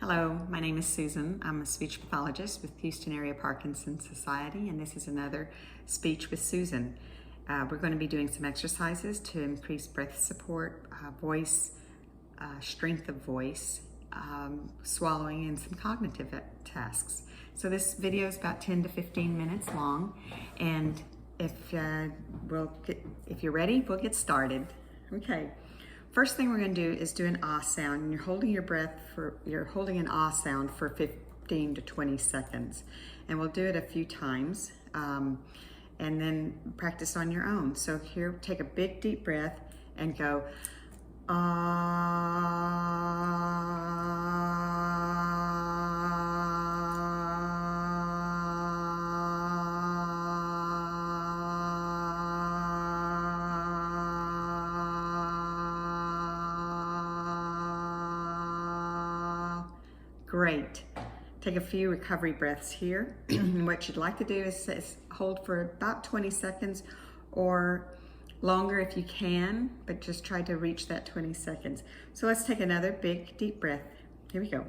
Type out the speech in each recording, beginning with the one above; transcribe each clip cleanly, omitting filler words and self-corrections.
Hello, my name is Susan. I'm a speech pathologist with Houston Area Parkinson's Society, and this is another Speech with Susan. We're going to be doing some exercises to increase breath support, voice, strength of voice, swallowing, and some cognitive tasks. So this video is about 10 to 15 minutes long, and if you're ready, we'll get started. Okay. First thing we're going to do is do an ah sound, and you're holding an ah sound for 15 to 20 seconds, and we'll do it a few times, and then practice on your own. So here, take a big deep breath and go Great. Take a few recovery breaths here. What you'd like to do is hold for about 20 seconds or longer if you can, but just try to reach that 20 seconds. So let's take another big deep breath. Here we go.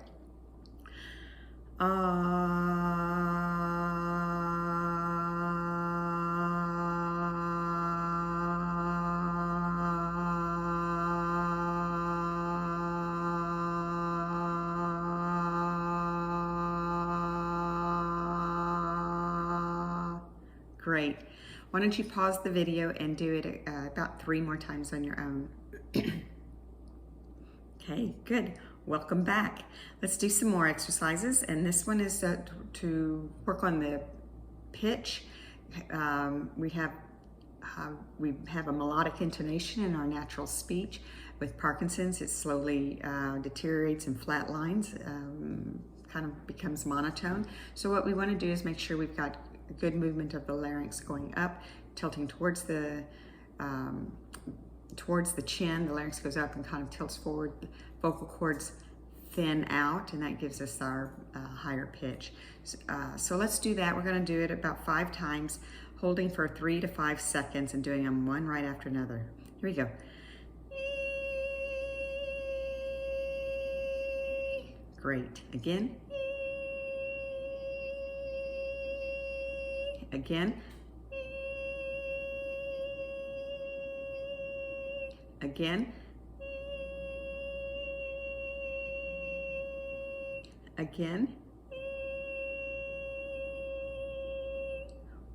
Great. Why don't you pause the video and do it about 3 more times on your own. Okay, good. Welcome back. Let's do some more exercises, and this one is to work on the pitch. We have a melodic intonation in our natural speech. With Parkinson's, it slowly deteriorates and flatlines, kind of becomes monotone. So what we want to do is make sure we've got a good movement of the larynx going up, tilting towards the chin. The larynx goes up and kind of tilts forward. The vocal cords thin out, and that gives us our higher pitch. So let's do that. We're going to do it about 5 times, holding for 3 to 5 seconds and doing them one right after another. Here we go. Great. Again. Again. Again. Again.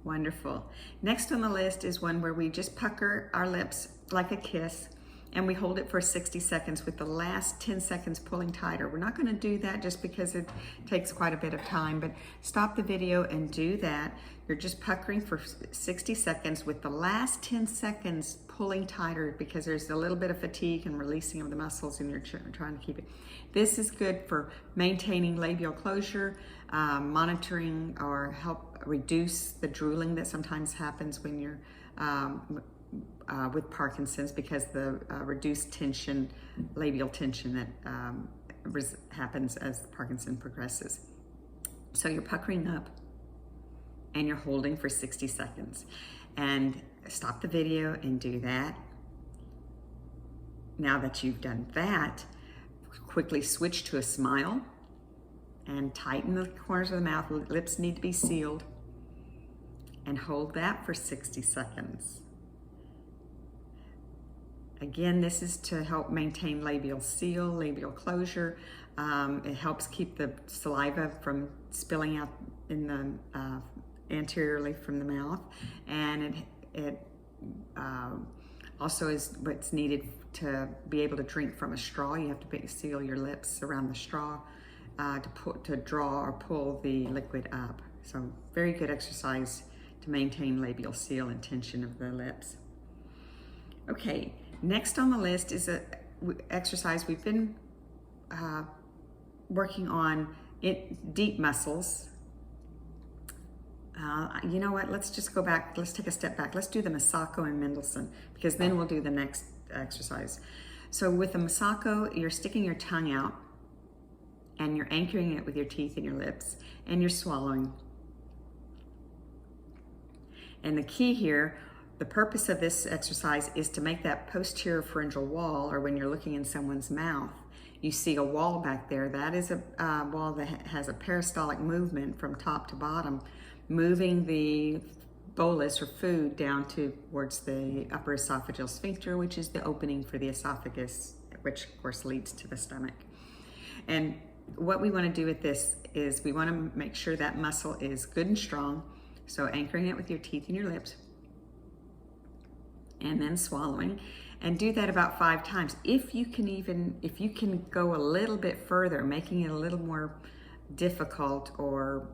Wonderful. Next on the list is one where we just pucker our lips like a kiss, and we hold it for 60 seconds with the last 10 seconds pulling tighter. We're not going to do that just because it takes quite a bit of time, but stop the video and do that. You're just puckering for 60 seconds with the last 10 seconds pulling tighter because there's a little bit of fatigue and releasing of the muscles, and you're trying to keep it. This is good for maintaining labial closure, monitoring or help reduce the drooling that sometimes happens when you're with Parkinson's, because the reduced tension, labial tension that happens as Parkinson progresses. So you're puckering up and you're holding for 60 seconds. And stop the video and do that. Now that you've done that, quickly switch to a smile and tighten the corners of the mouth. Lips need to be sealed. And hold that for 60 seconds. Again, this is to help maintain labial seal, labial closure. It helps keep the saliva from spilling out in the anteriorly from the mouth, and it also is what's needed to be able to drink from a straw. You have to seal your lips around the straw to draw or pull the liquid up. So very good exercise to maintain labial seal and tension of the lips. Okay. Next on the list is an exercise we've been working on deep muscles. You know what? Let's just go back. Let's take a step back. Let's do the Masako and Mendelsohn, because then we'll do the next exercise. So with the Masako, you're sticking your tongue out and you're anchoring it with your teeth and your lips, and you're swallowing. And the key here, the purpose of this exercise is to make that posterior pharyngeal wall, or when you're looking in someone's mouth, You see a wall back there. That is a wall that has a peristaltic movement from top to bottom, moving the bolus or food down towards the upper esophageal sphincter, which is the opening for the esophagus, which of course leads to the stomach. And what we want to do with this is we want to make sure that muscle is good and strong. So anchoring it with your teeth and your lips, and then swallowing, and do that about 5 times. If you can go a little bit further, making it a little more difficult, or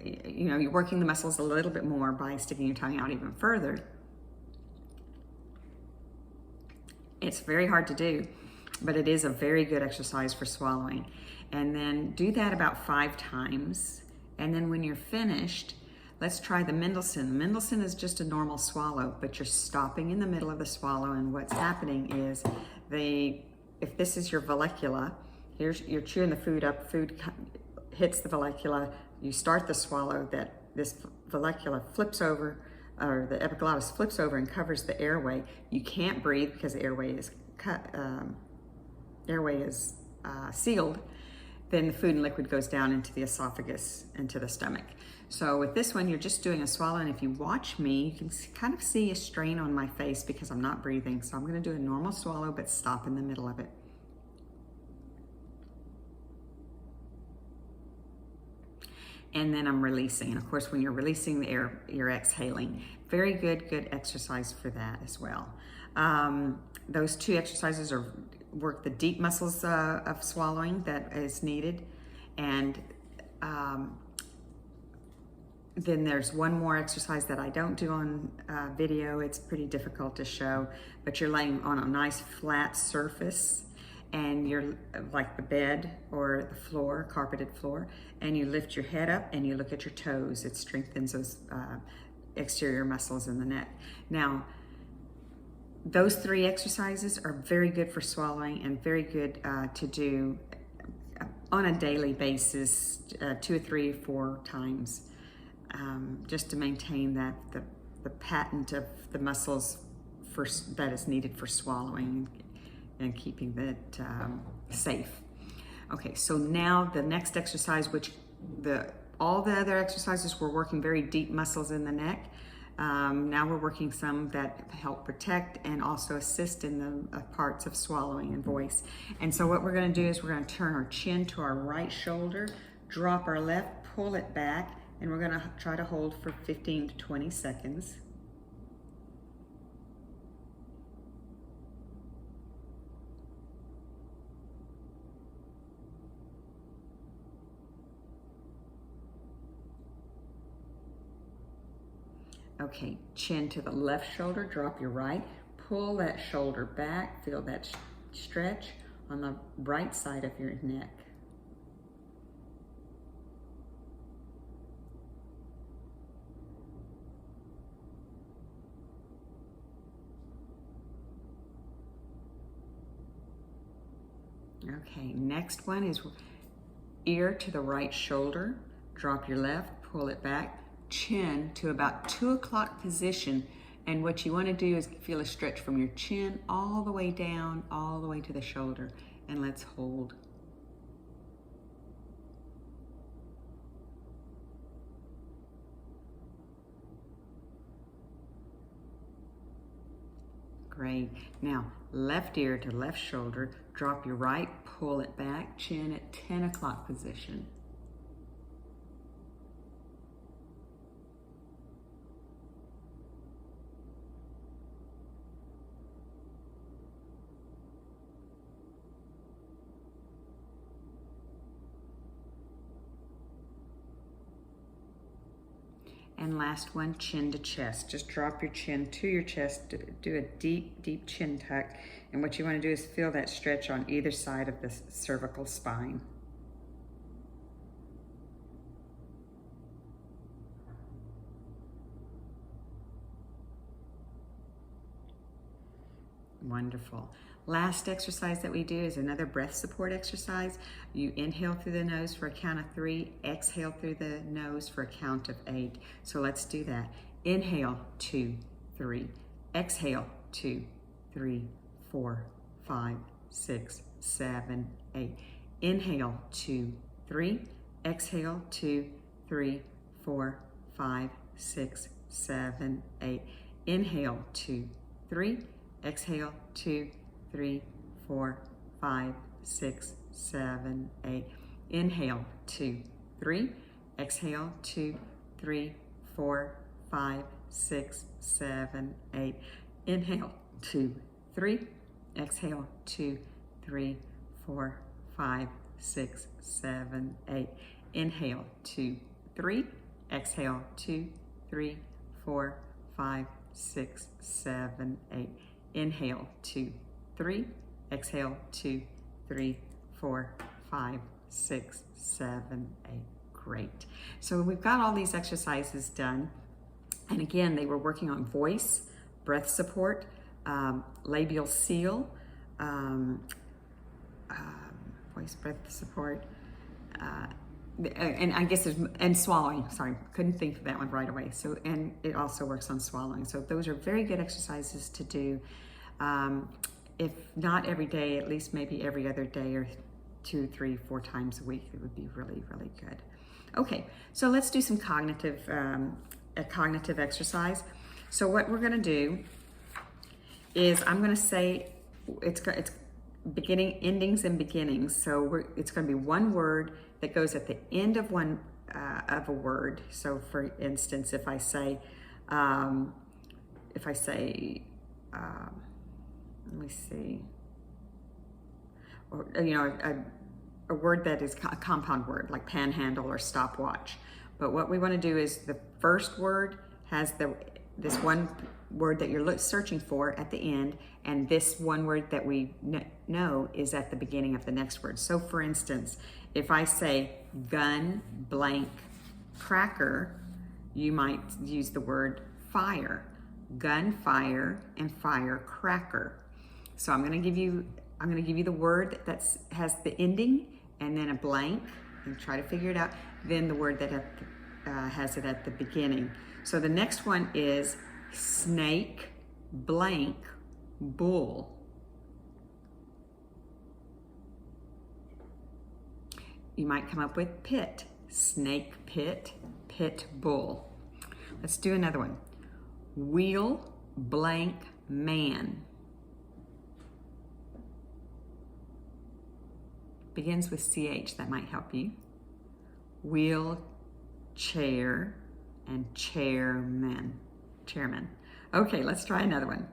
you're working the muscles a little bit more by sticking your tongue out even further. It's very hard to do, but it is a very good exercise for swallowing. And then do that about 5 times. And then when you're finished, let's try the Mendelssohn. Mendelssohn is just a normal swallow, but you're stopping in the middle of the swallow, and what's happening is if this is your vallecula, you're chewing the food up, food hits the vallecula, you start the swallow, that this vallecula flips over, or the epiglottis flips over and covers the airway. You can't breathe because the airway is sealed. Then the food and liquid goes down into the esophagus, into the stomach. So with this one, you're just doing a swallow, and if you watch me, you can kind of see a strain on my face because I'm not breathing. So I'm going to do a normal swallow, but stop in the middle of it. And then I'm releasing. And of course, when you're releasing the air, you're exhaling. Very good exercise for that as well. Those 2 exercises work the deep muscles of swallowing that is needed. And then there's one more exercise that I don't do on video. It's pretty difficult to show, but you're laying on a nice flat surface, and you're like the bed or the floor, carpeted floor, and you lift your head up and you look at your toes. It strengthens those exterior muscles in the neck. Now, those 3 exercises are very good for swallowing and very good to do on a daily basis, 2 or 3 or 4 times, just to maintain that the patent of the muscles that is needed for swallowing and keeping that safe. Okay, so now the next exercise, which all the other exercises were working very deep muscles in the neck. Now we're working some that help protect and also assist in the parts of swallowing and voice. And so what we're going to do is we're going to turn our chin to our right shoulder, drop our left, pull it back, and we're going to try to hold for 15 to 20 seconds. Okay, chin to the left shoulder, drop your right, pull that shoulder back, feel that stretch on the right side of your neck. Okay, next one is ear to the right shoulder, drop your left, pull it back, chin to about 2 o'clock position, and what you want to do is feel a stretch from your chin all the way down, all the way to the shoulder, and let's hold. Great. Now, left ear to left shoulder, drop your right, pull it back, chin at 10 o'clock position. And last one, chin to chest. Just drop your chin to your chest, do a deep, deep chin tuck. And what you want to do is feel that stretch on either side of the cervical spine. Wonderful. Last exercise that we do is another breath support exercise. You inhale through the nose for a count of 3, exhale through the nose for a count of 8. So let's do that. Inhale, 2, 3. Exhale, 2, 3, 4, 5, 6, 7, 8. Inhale, 2, 3. Exhale, 2, 3, 4, 5, 6, 7, 8. Inhale, 2, 3. Exhale, 2, 3, 4, 5, 6, 7, 8. Inhale, 2, 3. Exhale, 2, 3, 4, 5, 6, 7, 8. Inhale, 2, 3. Exhale, 2, 3, 4, 5, 6, 7, 8. Inhale, 2, 3. Exhale, 2, 3, 4, 5, 6, 7, 8. Inhale, 2, 3. Exhale, 2, 3, 4, 5, 6, 7, 8. Great. So we've got all these exercises done. And again, they were working on voice, breath support, labial seal, voice, breath support, and I guess and swallowing. Sorry, couldn't think of that one right away. So, and it also works on swallowing. So those are very good exercises to do. If not every day, at least maybe every other day, or 2, 3, 4 times a week. It would be really, really good. Okay, so let's do some cognitive exercise. So what we're going to do is I'm going to say it's beginning, endings, and beginnings. So it's going to be one word that goes at the end of one of a word. So for instance, if I say, let me see, or a word that is a compound word like panhandle or stopwatch. But what we want to do is the first word has this one word that you're searching for at the end, and this one word that we know is at the beginning of the next word. So for instance, if I say gun blank cracker, you might use the word fire, gunfire, and firecracker. So I'm going to give you the word that has the ending and then a blank, and try to figure it out. Then the word that has it at the beginning. So the next one is snake blank bull. You might come up with pit, snake pit, pit bull. Let's do another one. Wheel blank man. Begins with CH, that might help you. Wheel, chair, and chairman. Okay, let's try another one.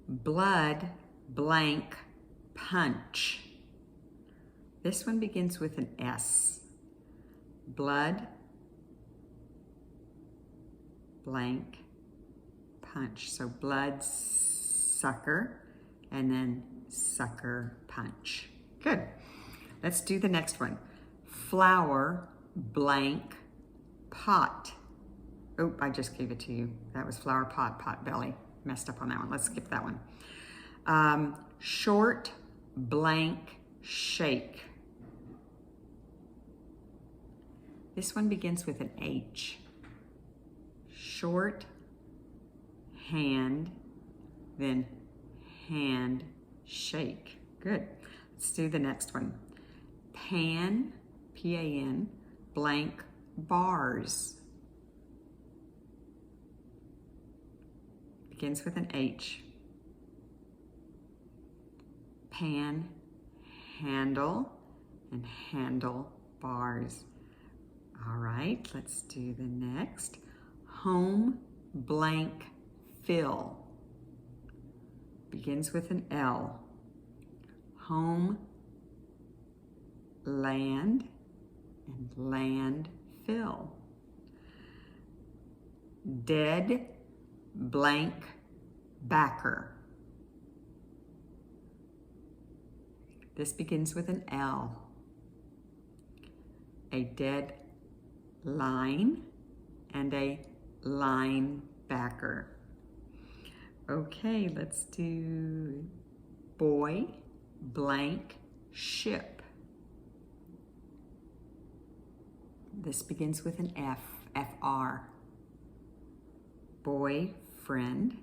Blood blank punch. This one begins with an S. Blood blank punch. So blood sucker and then sucker punch. Good. Let's do the next one. Flower blank pot. Oh, I just gave it to you. That was flower pot, pot belly. Messed up on that one. Let's skip that one. Short blank shake. This one begins with an H. Short hand, then hand shake. Good. Let's do the next one. Pan, P-A-N, blank bars. Begins with an H. Pan, handle, and handle bars. All right, let's do the next. Home blank fill. Begins with an L. Home, land, and land fill. Dead blank backer. This begins with an L. A dead line and a linebacker. Okay, let's do boy blank ship. This begins with an F, F-R. Boy friend,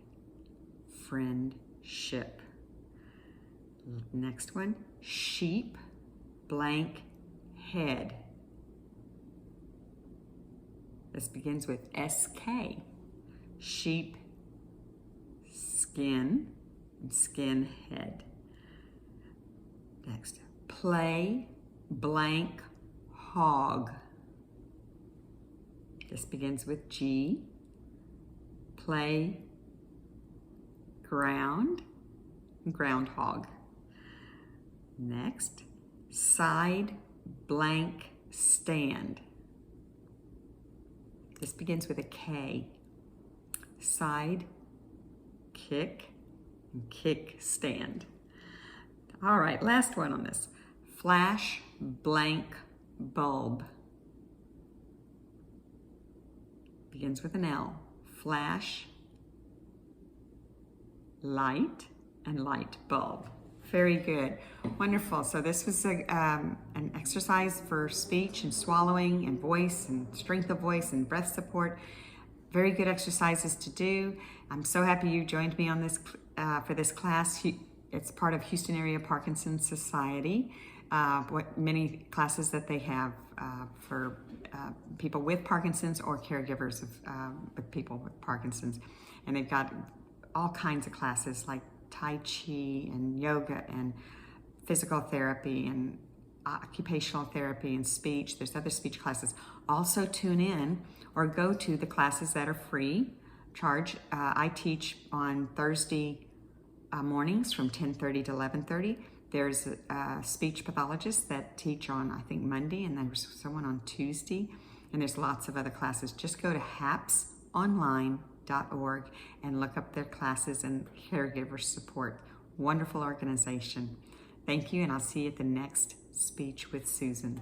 friendship. Next one, sheep, blank, head. This begins with SK. Sheep, skin, and skin head. Next, play, blank, hog. This begins with G. Play, ground, groundhog. Next, side, blank, stand. This begins with a K. Side, kick, and kick stand. All right, last one on this. Flash, blank, bulb. Begins with an L. Flash, light, and light bulb. Very good. Wonderful. So this was an exercise for speech and swallowing and voice and strength of voice and breath support. Very good exercises to do. I'm so happy you joined me on this for this class. It's part of Houston Area Parkinson's Society. Many classes that they have for people with Parkinson's or caregivers of with people with Parkinson's. And they've got all kinds of classes like Tai Chi and yoga and physical therapy and occupational therapy and speech. There's other speech classes. Also tune in or go to the classes that are free charge. I teach on Thursday mornings from 10:30 to 11:30. There's speech pathologists that teach on, I think, Monday, and then there's someone on Tuesday. And there's lots of other classes. Just go to hapsonline.org and look up their classes and caregiver support. Wonderful organization. Thank you, and I'll see you at the next Speech with Susan.